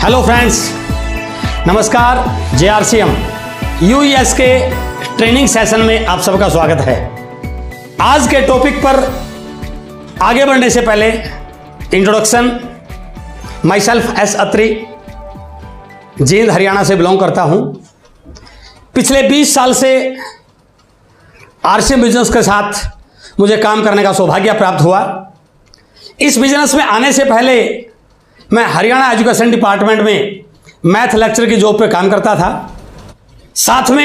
Hello friends, नमस्कार। JRCM UES के training session में आप सबका स्वागत है। आज के टॉपिक पर आगे बढ़ने से पहले इंट्रोडक्शन। माई सेल्फ एस अत्री, जींद हरियाणा से बिलोंग करता हूं। पिछले 20 साल से RCM बिजनेस के साथ मुझे काम करने का सौभाग्य प्राप्त हुआ। इस बिजनेस में आने से पहले मैं हरियाणा एजुकेशन डिपार्टमेंट में मैथ लेक्चर की जॉब पे काम करता था। साथ में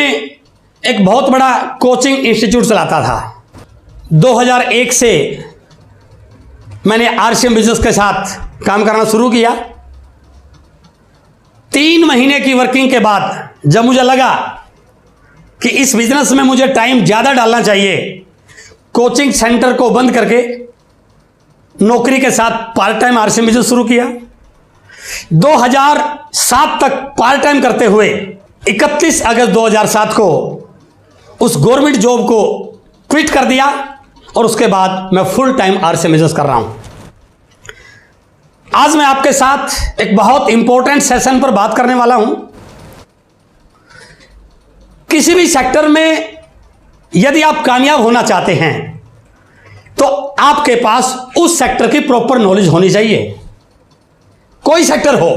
एक बहुत बड़ा कोचिंग इंस्टीट्यूट चलाता था। 2001 से मैंने RCM बिजनेस के साथ काम करना शुरू किया। 3 महीने की वर्किंग के बाद जब मुझे लगा कि इस बिजनेस में मुझे टाइम ज़्यादा डालना चाहिए, कोचिंग सेंटर को बंद करके नौकरी के साथ पार्ट टाइम RCM बिजनेस शुरू किया। 2007 तक पार्ट टाइम करते हुए 31 अगस्त 2007 को उस गवर्नमेंट जॉब को क्विट कर दिया और उसके बाद मैं फुल टाइम RCM बिजनेस कर रहा हूं। आज मैं आपके साथ एक बहुत इंपॉर्टेंट सेशन पर बात करने वाला हूं। किसी भी सेक्टर में यदि आप कामयाब होना चाहते हैं तो आपके पास उस सेक्टर की प्रॉपर नॉलेज होनी चाहिए, कोई सेक्टर हो।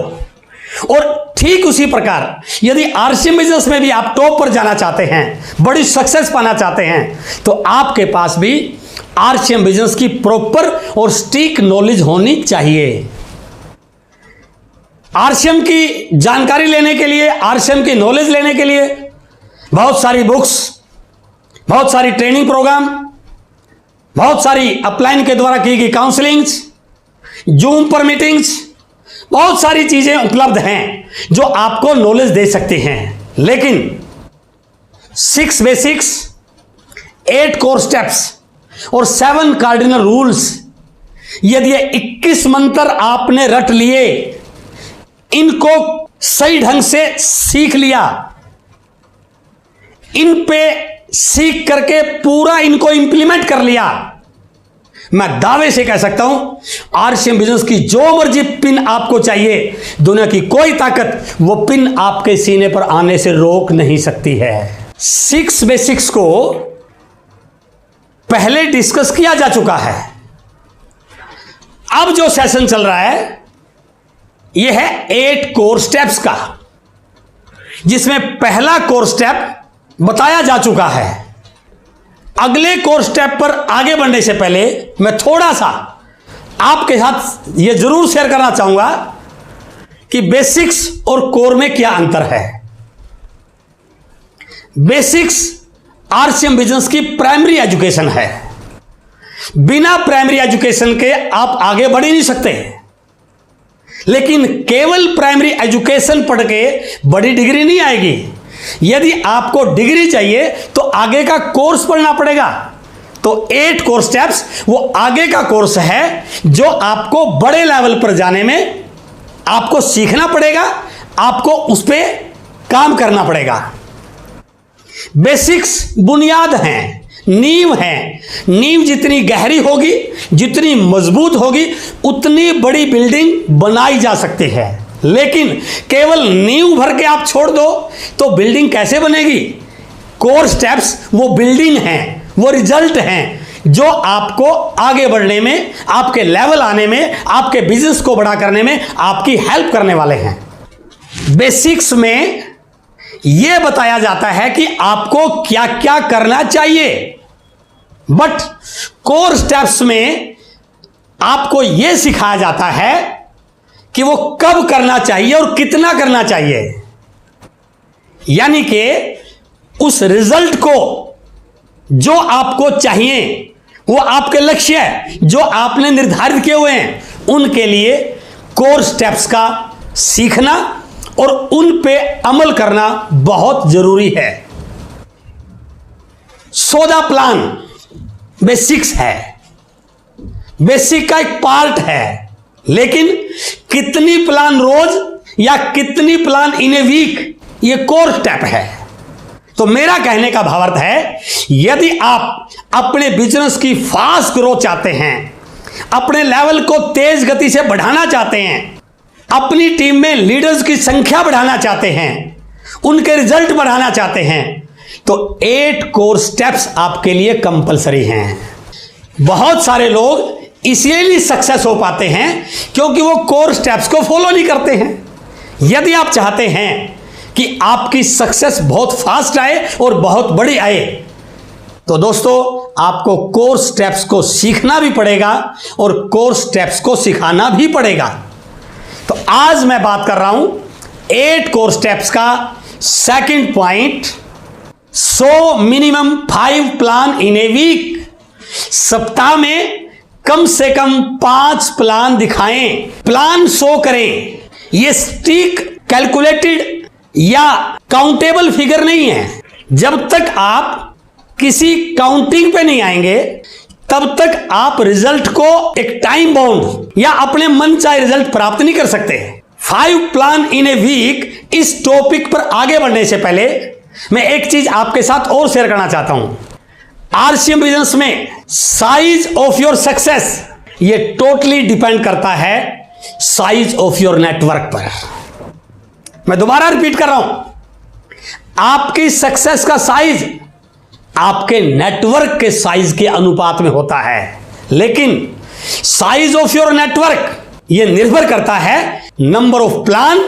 और ठीक उसी प्रकार यदि RCM बिजनेस में भी आप टॉप पर जाना चाहते हैं, बड़ी सक्सेस पाना चाहते हैं, तो आपके पास भी RCM बिजनेस की प्रॉपर और स्टिक नॉलेज होनी चाहिए। RCM की जानकारी लेने के लिए, RCM की नॉलेज लेने के लिए बहुत सारी बुक्स, बहुत सारी ट्रेनिंग प्रोग्राम, बहुत सारी अपलाइन के द्वारा की गई काउंसलिंग्स, जूम पर मीटिंग्स, बहुत सारी चीजें उपलब्ध हैं जो आपको नॉलेज दे सकती हैं। लेकिन 6 बेसिक्स, 8 कोर स्टेप्स और 7 कार्डिनल रूल्स, यदि ये 21 मंत्र आपने रट लिए, इनको सही ढंग से सीख लिया, इन पे सीख करके पूरा इनको इंप्लीमेंट कर लिया, मैं दावे से कह सकता हूं RCM बिजनेस की जो मर्जी पिन आपको चाहिए, दुनिया की कोई ताकत वो पिन आपके सीने पर आने से रोक नहीं सकती है। 6 बेसिक्स को पहले डिस्कस किया जा चुका है। अब जो सेशन चल रहा है यह है 8 कोर स्टेप्स का, जिसमें पहला कोर स्टेप बताया जा चुका है। अगले कोर स्टेप पर आगे बढ़ने से पहले मैं थोड़ा सा आपके साथ यह जरूर शेयर करना चाहूंगा कि बेसिक्स और कोर में क्या अंतर है। बेसिक्स RCM बिजनेस की प्राइमरी एजुकेशन है। बिना प्राइमरी एजुकेशन के आप आगे बढ़ ही नहीं सकते। लेकिन केवल प्राइमरी एजुकेशन पढ़ के बड़ी डिग्री नहीं आएगी। यदि आपको डिग्री चाहिए तो आगे का कोर्स पढ़ना पड़ेगा। तो 8 कोर स्टेप्स वो आगे का कोर्स है जो आपको बड़े लेवल पर जाने में आपको सीखना पड़ेगा, आपको उस पर काम करना पड़ेगा। बेसिक्स बुनियाद हैं, नींव है। नींव जितनी गहरी होगी, जितनी मजबूत होगी, उतनी बड़ी बिल्डिंग बनाई जा सकती है। लेकिन केवल नींव भर के आप छोड़ दो तो बिल्डिंग कैसे बनेगी? कोर स्टेप्स वो बिल्डिंग हैं, वो रिजल्ट हैं जो आपको आगे बढ़ने में, आपके लेवल आने में, आपके बिजनेस को बड़ा करने में आपकी हेल्प करने वाले हैं। बेसिक्स में यह बताया जाता है कि आपको क्या क्या करना चाहिए, बट कोर स्टेप्स में आपको यह सिखाया जाता है कि वो कब करना चाहिए और कितना करना चाहिए। यानी कि उस रिजल्ट को जो आपको चाहिए, वो आपके लक्ष्य है जो आपने निर्धारित किए हुए हैं, उनके लिए कोर स्टेप्स का सीखना और उन पे अमल करना बहुत जरूरी है। सोदा प्लान बेसिक्स है, बेसिक का एक पार्ट है। लेकिन कितनी प्लान रोज या कितनी प्लान इन ए वीक, ये कोर स्टेप है। तो मेरा कहने का भावार्थ है, यदि आप अपने बिजनेस की फास्ट ग्रोथ चाहते हैं, अपने लेवल को तेज गति से बढ़ाना चाहते हैं, अपनी टीम में लीडर्स की संख्या बढ़ाना चाहते हैं, उनके रिजल्ट बढ़ाना चाहते हैं, तो 8 कोर स्टेप्स आपके लिए कंपलसरी हैं। बहुत सारे लोग इसीलिए सक्सेस हो पाते हैं क्योंकि वो कोर स्टेप्स को फॉलो नहीं करते हैं। यदि आप चाहते हैं कि आपकी सक्सेस बहुत फास्ट आए और बहुत बड़ी आए, तो दोस्तों आपको कोर स्टेप्स को सीखना भी पड़ेगा और कोर स्टेप्स को सिखाना भी पड़ेगा। तो आज मैं बात कर रहा हूं 8 कोर स्टेप्स का। Second point, so minimum 5 plan in a week. सप्ताह में कम से कम 5 प्लान दिखाएं, प्लान शो करें। ये स्टिक कैलकुलेटेड या काउंटेबल फिगर नहीं है। जब तक आप किसी काउंटिंग पे नहीं आएंगे तब तक आप रिजल्ट को एक टाइम बाउंड या अपने मन चाहे रिजल्ट प्राप्त नहीं कर सकते। 5 प्लान इन ए वीक, इस टॉपिक पर आगे बढ़ने से पहले मैं एक चीज आपके साथ और शेयर करना चाहता हूं। आरसीएम बिजनेस में साइज ऑफ योर सक्सेस ये टोटली डिपेंड करता है साइज ऑफ योर नेटवर्क पर। मैं दोबारा रिपीट कर रहा हूं, आपकी सक्सेस का साइज आपके नेटवर्क के साइज के अनुपात में होता है, लेकिन साइज ऑफ योर नेटवर्क यह निर्भर करता है नंबर ऑफ प्लान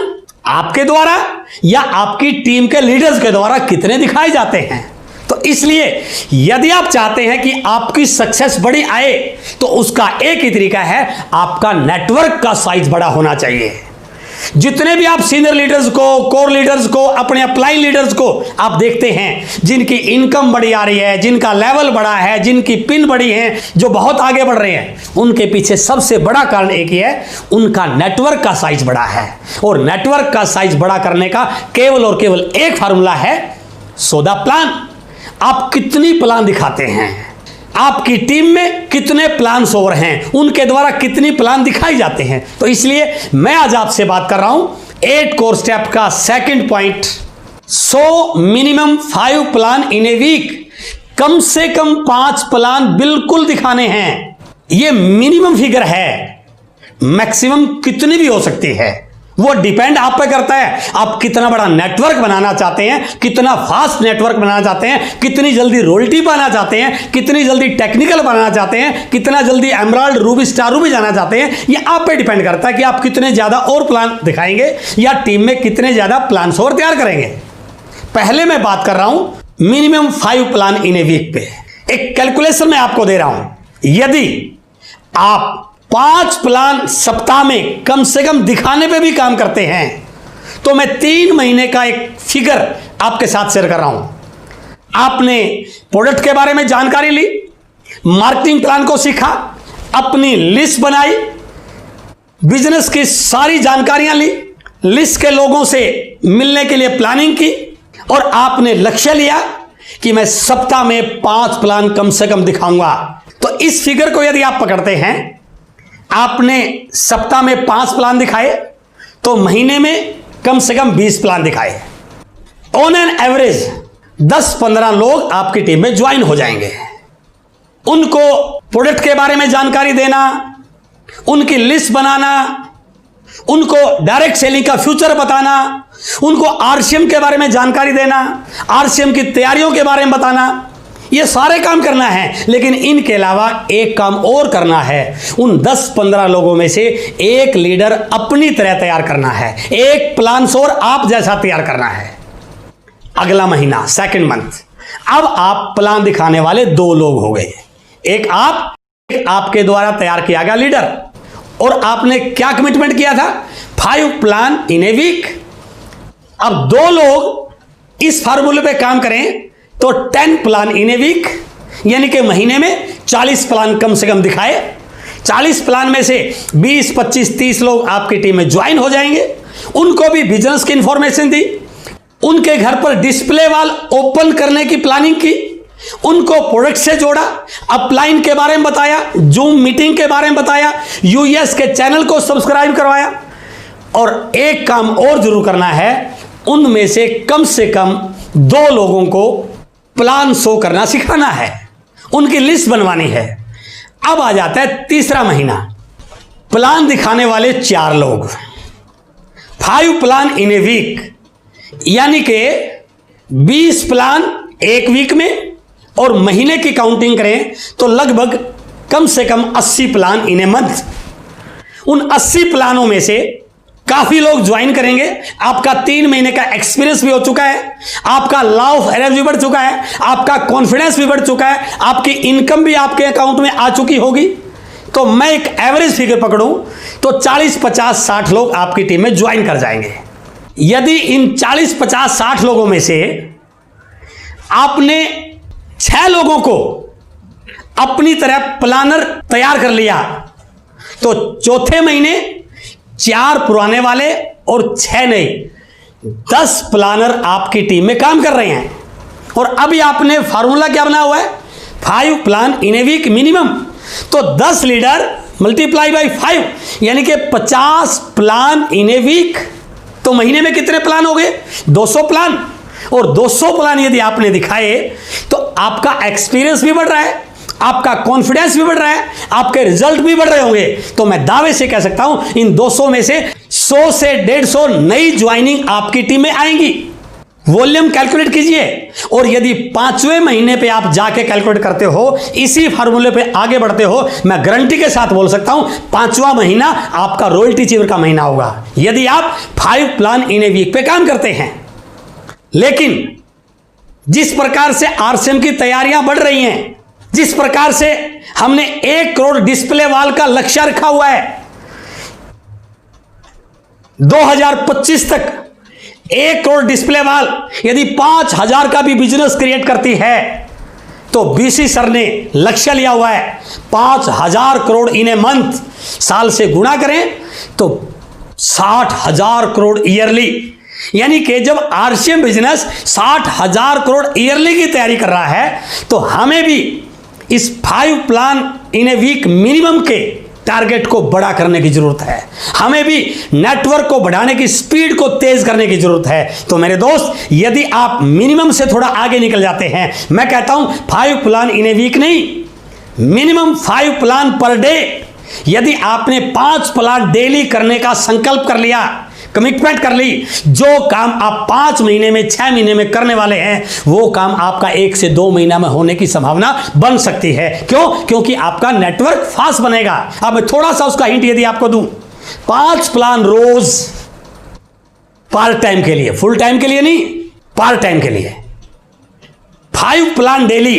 आपके द्वारा या आपकी टीम के लीडर्स के द्वारा कितने दिखाए जाते हैं। तो इसलिए यदि आप चाहते हैं कि आपकी सक्सेस बड़ी आए तो उसका एक ही तरीका है, आपका नेटवर्क का साइज बड़ा होना चाहिए। जितने भी आप सीनियर लीडर्स को, कोर लीडर्स को, अपने अपलाइन लीडर्स को आप देखते हैं जिनकी इनकम बड़ी आ रही है, जिनका लेवल बड़ा है, जिनकी पिन बड़ी है, जो बहुत आगे बढ़ रहे हैं, उनके पीछे सबसे बड़ा कारण एक ही है, उनका नेटवर्क का साइज बड़ा है। और नेटवर्क का साइज बड़ा करने का केवल और केवल एक फार्मूला है, सो द प्लान। आप कितनी प्लान दिखाते हैं, आपकी टीम में कितने प्लान ओवर हैं, उनके द्वारा कितनी प्लान दिखाई जाते हैं। तो इसलिए मैं आज आपसे बात कर रहा हूं 8 कोर स्टेप का second point, so minimum 5 plan in a week. कम से कम 5 प्लान बिल्कुल दिखाने हैं। यह मिनिमम फिगर है, मैक्सिमम कितनी भी हो सकती है, वो डिपेंड आप पे करता है आप कितना बड़ा नेटवर्क बनाना चाहते हैं, कितना फास्ट नेटवर्क बनाना चाहते हैं, कितनी जल्दी रॉयल्टी पाना चाहते हैं, कितनी जल्दी टेक्निकल बनाना चाहते हैं, कितना जल्दी एमराल्ड, रूबी, स्टार रूबी जाना चाहते हैं। ये आप पे डिपेंड करता है कि आप कितने ज्यादा और प्लान दिखाएंगे या टीम में कितने ज्यादा प्लान और तैयार करेंगे। पहले मैं बात कर रहा हूं minimum 5 plan in a week पे। एक कैलकुलेशन मैं आपको दे रहा हूं, यदि आप 5 प्लान सप्ताह में कम से कम दिखाने पे भी काम करते हैं तो मैं 3 महीने का एक फिगर आपके साथ शेयर कर रहा हूं। आपने प्रोडक्ट के बारे में जानकारी ली, मार्केटिंग प्लान को सीखा, अपनी लिस्ट बनाई, बिजनेस की सारी जानकारियां ली, लिस्ट के लोगों से मिलने के लिए प्लानिंग की और आपने लक्ष्य लिया कि मैं सप्ताह में 5 प्लान कम से कम दिखाऊंगा। तो इस फिगर को यदि आप पकड़ते हैं, आपने सप्ताह में 5 प्लान दिखाए तो महीने में कम से कम 20 प्लान दिखाए। ऑन एन एवरेज 10-15 लोग आपकी टीम में ज्वाइन हो जाएंगे। उनको प्रोडक्ट के बारे में जानकारी देना, उनकी लिस्ट बनाना, उनको डायरेक्ट सेलिंग का फ्यूचर बताना, उनको आरसीएम के बारे में जानकारी देना, आरसीएम की तैयारियों के बारे में बताना, ये सारे काम करना है। लेकिन इनके अलावा एक काम और करना है, उन 10-15 लोगों में से एक लीडर अपनी तरह तैयार करना है, एक प्लान और आप जैसा तैयार करना है। अगला महीना, सेकंड मंथ, अब आप प्लान दिखाने वाले 2 लोग हो गए, एक आपके द्वारा तैयार किया गया लीडर। और आपने क्या कमिटमेंट किया था, 5 प्लान इन ए वीक। अब 2 लोग इस फार्मूले पे काम करें तो 10 प्लान इन ए वीक, यानी कि महीने में 40 प्लान कम से कम दिखाए। 40 प्लान में से 20, 25, 30 लोग आपकी टीम में ज्वाइन हो जाएंगे। उनको भी बिजनेस की इंफॉर्मेशन दी, उनके घर पर डिस्प्ले वॉल ओपन करने की प्लानिंग की, उनको प्रोडक्ट से जोड़ा, अपलाइन के बारे में बताया, जूम मीटिंग के बारे में बताया, यूएस के चैनल को सब्सक्राइब करवाया। और एक काम और जरूर करना है, उनमें से कम 2 लोगों को प्लान शो करना सिखाना है, उनकी लिस्ट बनवानी है। अब आ जाता है तीसरा महीना, प्लान दिखाने वाले 4 लोग। 5 प्लान इन ए वीक, यानी कि 20 प्लान एक वीक में, और महीने की काउंटिंग करें तो लगभग कम से कम 80 प्लान इन ए मंथ। उन 80 प्लानों में से काफी लोग ज्वाइन करेंगे। आपका 3 महीने का एक्सपीरियंस भी हो चुका है, आपका लॉ ऑफ अरेंज भी बढ़ चुका है, आपका कॉन्फिडेंस भी बढ़ चुका है, आपकी इनकम भी आपके अकाउंट में आ चुकी होगी। तो मैं एक एवरेज फिगर पकड़ूं तो 40, 50, 60 लोग आपकी टीम में ज्वाइन कर जाएंगे। यदि इन 40, 50, 60 लोगों में से आपने 6 लोगों को अपनी तरह प्लानर तैयार कर लिया, तो चौथे महीने 4 पुराने वाले और 6 नए, 10 प्लानर आपकी टीम में काम कर रहे हैं। और अभी आपने फार्मूला क्या बना हुआ है? 5 plan in a week minimum. तो 10 लीडर मल्टीप्लाई बाई 5, यानी कि 50 प्लान इन ए वीक। तो महीने में कितने प्लान हो गए? 200 प्लान। और 200 प्लान यदि आपने दिखाए तो आपका एक्सपीरियंस भी बढ़ रहा है, आपका कॉन्फिडेंस भी बढ़ रहा है, आपके रिजल्ट भी बढ़ रहे होंगे। तो मैं दावे से कह सकता हूं इन 200 में से 100 से 150 नई ज्वाइनिंग आपकी टीम में आएंगी। वॉल्यूम कैलकुलेट कीजिए, और यदि 5वें महीने पे आप जाके कैलकुलेट करते हो, इसी फार्मूले पे आगे बढ़ते हो, मैं गारंटी के साथ बोल सकता हूं 5वां महीना आपका रॉयल्टी अचीवर का महीना होगा, यदि आप 5 प्लान इन ए वीक पे काम करते हैं। लेकिन जिस प्रकार से आरसीएम की तैयारियां बढ़ रही हैं, जिस प्रकार से हमने 1 करोड़ डिस्प्ले वाल का लक्ष्य रखा हुआ है, 2025 तक 1 करोड़ डिस्प्ले वाल यदि 5000 का भी बिजनेस क्रिएट करती है, तो बीसी सर ने लक्ष्य लिया हुआ है 5000 करोड़ इन ए मंथ। साल से गुणा करें तो 60,000 करोड़ ईयरली, यानी कि जब आरसीएम बिजनेस 60,000 करोड़ ईयरली की तैयारी कर रहा है, तो हमें भी इस 5 plan in a week minimum के टारगेट को बड़ा करने की जरूरत है। हमें भी नेटवर्क को बढ़ाने की स्पीड को तेज करने की जरूरत है। तो मेरे दोस्त, यदि आप मिनिमम से थोड़ा आगे निकल जाते हैं, मैं कहता हूं 5 प्लान इन ए वीक नहीं, मिनिमम 5 प्लान पर डे। यदि आपने 5 प्लान डेली करने का संकल्प कर लिया, कमिटमेंट कर ली, जो काम आप 5 महीने में 6 महीने में करने वाले हैं, वो काम आपका 1 से 2 महीना में होने की संभावना बन सकती है। क्यों? क्योंकि आपका नेटवर्क फास्ट बनेगा। अब मैं थोड़ा सा उसका हिंट यदि आपको दूं, 5 प्लान रोज पार्ट टाइम के लिए, फुल टाइम के लिए नहीं, पार्ट टाइम के लिए। 5 प्लान डेली,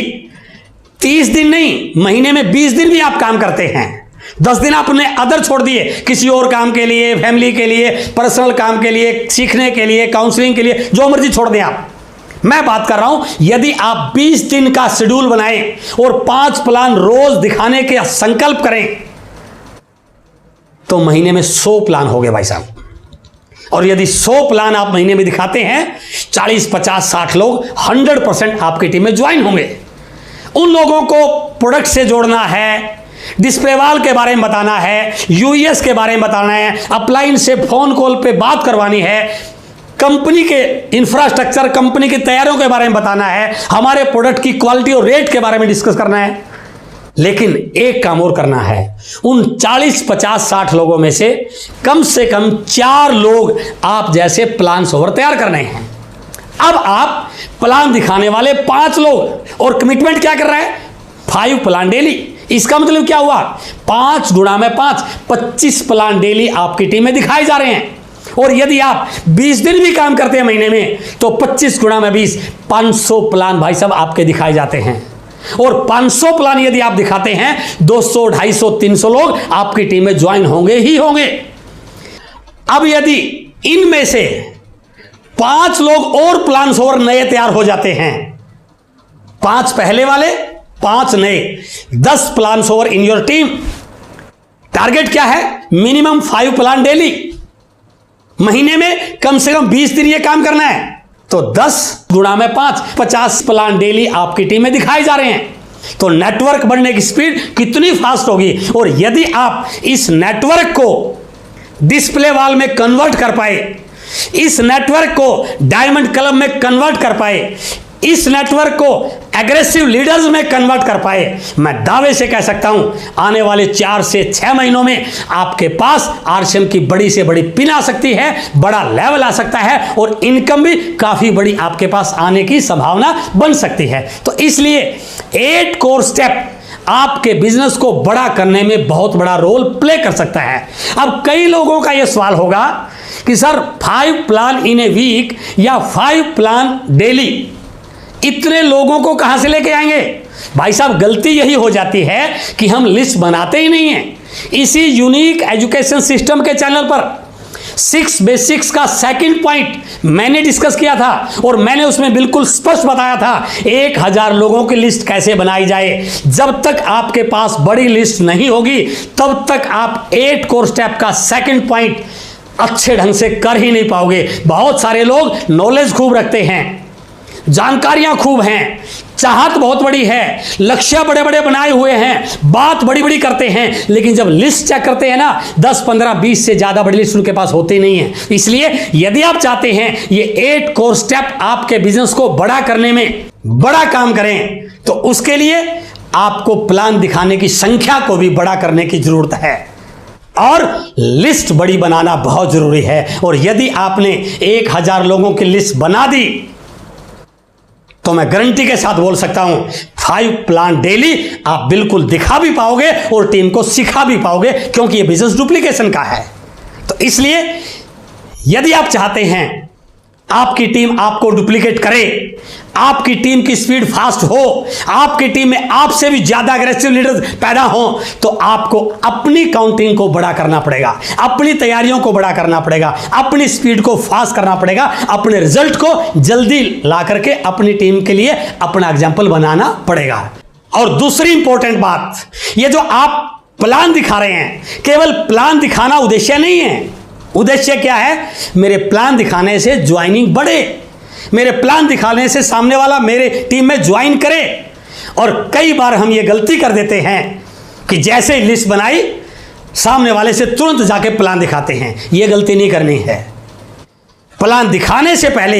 30 दिन नहीं, महीने में 20 दिन भी आप काम करते हैं। 10 दिन आपने अदर छोड़ दिए, किसी और काम के लिए, फैमिली के लिए, पर्सनल काम के लिए, सीखने के लिए, काउंसलिंग के लिए, जो मर्जी छोड़ दें आप। मैं बात कर रहा हूं, यदि आप 20 दिन का शेड्यूल बनाएं और 5 प्लान रोज दिखाने के संकल्प करें, तो महीने में 100 प्लान हो गए भाई साहब। और यदि 100 प्लान आप महीने में दिखाते हैं, 40, 50, 60 लोग 100% आपकी टीम में ज्वाइन होंगे। उन लोगों को प्रोडक्ट से जोड़ना है, डिस्प्ले वाल के बारे में बताना है, यूएस के बारे में बताना है, अपलाइन से फोन कॉल पे बात करवानी है, कंपनी के इंफ्रास्ट्रक्चर, कंपनी की तैयारियों के बारे में बताना है, हमारे प्रोडक्ट की क्वालिटी और रेट के बारे में डिस्कस करना है। लेकिन एक काम और करना है, उन 40, 50, 60 लोगों में से कम 4 लोग आप जैसे प्लान ओवर तैयार करने हैं। अब आप प्लान दिखाने वाले 5 लोग, और कमिटमेंट क्या कर रहा है? 5 प्लान डेली। इसका मतलब क्या हुआ? 5 गुणा में 5, 25 प्लान डेली आपकी टीम में दिखाए जा रहे हैं। और यदि आप 20 दिन भी काम करते हैं महीने में, तो 25 गुणा में 20, 500 प्लान भाई साहब आपके दिखाए जाते हैं। और 500 प्लान यदि आप दिखाते हैं, 200, 250, 300 लोग आपकी टीम में ज्वाइन होंगे ही होंगे। अब यदि इनमें से 5 लोग और प्लान और नए तैयार हो जाते हैं, 5 पहले वाले, 5 नए, 10 plan over in your team. Target क्या है? मिनिमम 5 प्लान डेली, महीने में कम से कम 20 दिन ये काम करना है। तो 10 गुणा में 5, 50 प्लान डेली आपकी टीम में दिखाए जा रहे हैं। तो नेटवर्क बढ़ने की स्पीड कितनी फास्ट होगी। और यदि आप इस नेटवर्क को डिस्प्ले वॉल में कन्वर्ट कर पाए, इस नेटवर्क को डायमंड क्लब में कन्वर्ट कर पाए, इस नेटवर्क को एग्रेसिव लीडर्स में कन्वर्ट कर पाए, मैं दावे से कह सकता हूं आने वाले 4 से 6 महीनों में आपके पास आरसीएम की बड़ी से बड़ी पिन आ सकती है, बड़ा लेवल आ सकता है और इनकम भी काफी बड़ी आपके पास आने की संभावना बन सकती है। तो इसलिए 8 कोर स्टेप आपके बिजनेस को बड़ा करने में बहुत बड़ा रोल प्ले कर सकता है। अब कई लोगों का यह सवाल होगा कि sir 5 plan in a week या 5 प्लान डेली, इतने लोगों को कहां से लेके आएंगे? भाई साहब, गलती यही हो जाती है कि हम लिस्ट बनाते ही नहीं हैं। इसी यूनिक एजुकेशन सिस्टम के चैनल पर 6 बेसिक्स का सेकंड पॉइंट मैंने डिस्कस किया था और मैंने उसमें बिल्कुल स्पष्ट बताया था 1000 लोगों की लिस्ट कैसे बनाई जाए। जब तक आपके पास बड़ी लिस्ट नहीं होगी तब तक आप 8 कोर स्टेप का सेकंड पॉइंट अच्छे ढंग से कर ही नहीं पाओगे। बहुत सारे लोग नॉलेज खूब रखते हैं, जानकारियां खूब हैं, चाहत बहुत बड़ी है, लक्ष्य बड़े बड़े बनाए हुए हैं, बात बड़ी बड़ी करते हैं, लेकिन जब लिस्ट चेक करते हैं ना 10, 15, 20 से ज्यादा बड़ी लिस्ट उनके पास होती नहीं है। इसलिए यदि आप चाहते हैं ये 8 कोर स्टेप आपके बिजनेस को बड़ा करने में बड़ा काम करें, तो उसके लिए आपको प्लान दिखाने की संख्या को भी बड़ा करने की जरूरत है और लिस्ट बड़ी बनाना बहुत जरूरी है। और यदि आपने 1000 लोगों की लिस्ट बना दी तो मैं गारंटी के साथ बोल सकता हूं 5 प्लान डेली आप बिल्कुल दिखा भी पाओगे और टीम को सिखा भी पाओगे, क्योंकि यह बिजनेस डुप्लीकेशन का है। तो इसलिए यदि आप चाहते हैं आपकी टीम आपको डुप्लीकेट करे, आपकी टीम की स्पीड फास्ट हो, आपकी टीम में आपसे भी ज्यादा एग्रेसिव लीडर्स पैदा हो, तो आपको अपनी काउंटिंग को बड़ा करना पड़ेगा, अपनी तैयारियों को बड़ा करना पड़ेगा, अपनी स्पीड को फास्ट करना पड़ेगा, अपने रिजल्ट को जल्दी ला करके अपनी टीम के लिए अपना एग्जाम्पल बनाना पड़ेगा। और दूसरी इंपॉर्टेंट बात, ये जो आप प्लान दिखा रहे हैं, केवल प्लान दिखाना उद्देश्य नहीं है। उद्देश्य क्या है? मेरे प्लान दिखाने से ज्वाइनिंग बढ़े, मेरे प्लान दिखाने से सामने वाला मेरे टीम में ज्वाइन करे। और कई बार हम ये गलती कर देते हैं कि जैसे लिस्ट बनाई सामने वाले से तुरंत जाके प्लान दिखाते हैं। ये गलती नहीं करनी है। प्लान दिखाने से पहले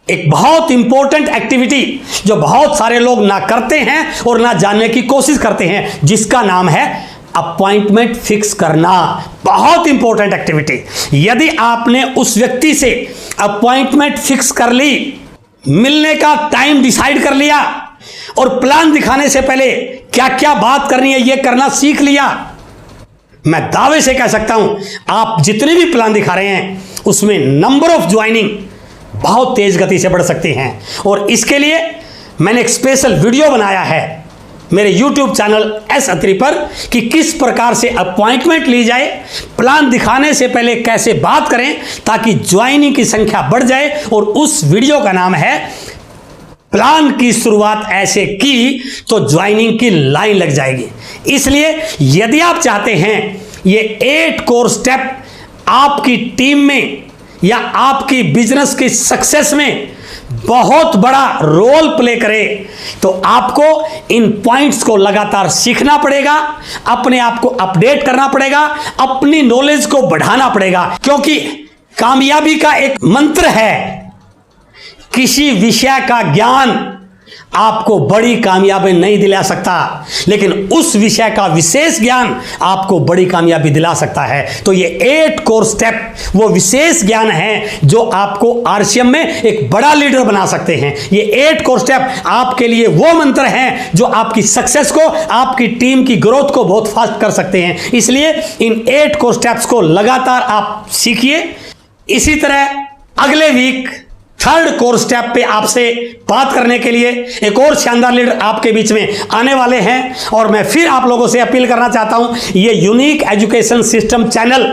एक बहुत इंपॉर्टेंट एक्टिविटी जो बहुत सारे लोग ना करते हैं और ना जानने की कोशिश करते हैं, जिसका नाम है अपॉइंटमेंट फिक्स करना। बहुत इंपॉर्टेंट एक्टिविटी। यदि आपने उस व्यक्ति से अपॉइंटमेंट फिक्स कर ली, मिलने का टाइम डिसाइड कर लिया और प्लान दिखाने से पहले क्या क्या बात करनी है यह करना सीख लिया, मैं दावे से कह सकता हूं आप जितने भी प्लान दिखा रहे हैं उसमें नंबर ऑफ ज्वाइनिंग बहुत तेज गति से बढ़ सकती हैं। और इसके लिए मैंने एक स्पेशल वीडियो बनाया है मेरे YouTube चैनल एस अत्री पर कि किस प्रकार से अपॉइंटमेंट ली जाए, प्लान दिखाने से पहले कैसे बात करें ताकि ज्वाइनिंग की संख्या बढ़ जाए। और उस वीडियो का नाम है प्लान की शुरुआत ऐसे की तो ज्वाइनिंग की लाइन लग जाएगी। इसलिए यदि आप चाहते हैं ये 8 कोर स्टेप आपकी टीम में या आपकी बिजनेस की सक्सेस में बहुत बड़ा रोल प्ले करे, तो आपको इन पॉइंट्स को लगातार सीखना पड़ेगा, अपने आप को अपडेट करना पड़ेगा, अपनी नॉलेज को बढ़ाना पड़ेगा। क्योंकि कामयाबी का एक मंत्र है, किसी विषय का ज्ञान आपको बड़ी कामयाबी नहीं दिला सकता, लेकिन उस विषय का विशेष ज्ञान आपको बड़ी कामयाबी दिला सकता है। तो ये 8 कोर स्टेप वो विशेष ज्ञान है जो आपको आरसीएम में एक बड़ा लीडर बना सकते हैं। ये 8 कोर स्टेप आपके लिए वो मंत्र हैं जो आपकी सक्सेस को, आपकी टीम की ग्रोथ को बहुत फास्ट कर सकते हैं। इसलिए इन 8 कोर स्टेप्स को लगातार आप सीखिए। इसी तरह अगले वीक 3rd कोर स्टेप पे आपसे बात करने के लिए एक और शानदार लीडर आपके बीच में आने वाले हैं। और मैं फिर आप लोगों से अपील करना चाहता हूं, ये यूनिक एजुकेशन सिस्टम चैनल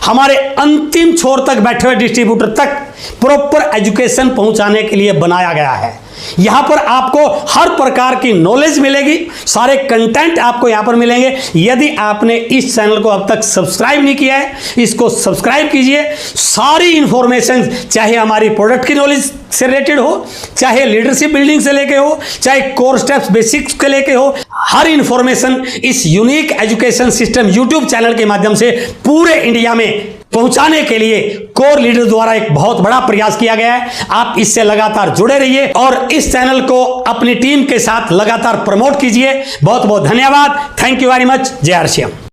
हमारे अंतिम छोर तक बैठे हुए डिस्ट्रीब्यूटर तक प्रॉपर एजुकेशन पहुंचाने के लिए बनाया गया है। यहां पर आपको हर प्रकार की नॉलेज मिलेगी, सारे कंटेंट आपको यहां पर मिलेंगे। यदि आपने इस चैनल को अब तक सब्सक्राइब नहीं किया है, इसको सब्सक्राइब कीजिए। सारी इंफॉर्मेशन, चाहे हमारी प्रोडक्ट की नॉलेज से रिलेटेड हो, चाहे लीडरशिप बिल्डिंग से लेके हो, चाहे कोर स्टेप्स बेसिक्स के लेके हो, हर इंफॉर्मेशन इस unique education system YouTube channel के माध्यम से पूरे इंडिया में पहुंचाने के लिए कोर लीडर द्वारा एक बहुत बड़ा प्रयास किया गया है। आप इससे लगातार जुड़े रहिए और इस चैनल को अपनी टीम के साथ लगातार प्रमोट कीजिए। बहुत बहुत धन्यवाद। Thank you very much. जय श्री राम।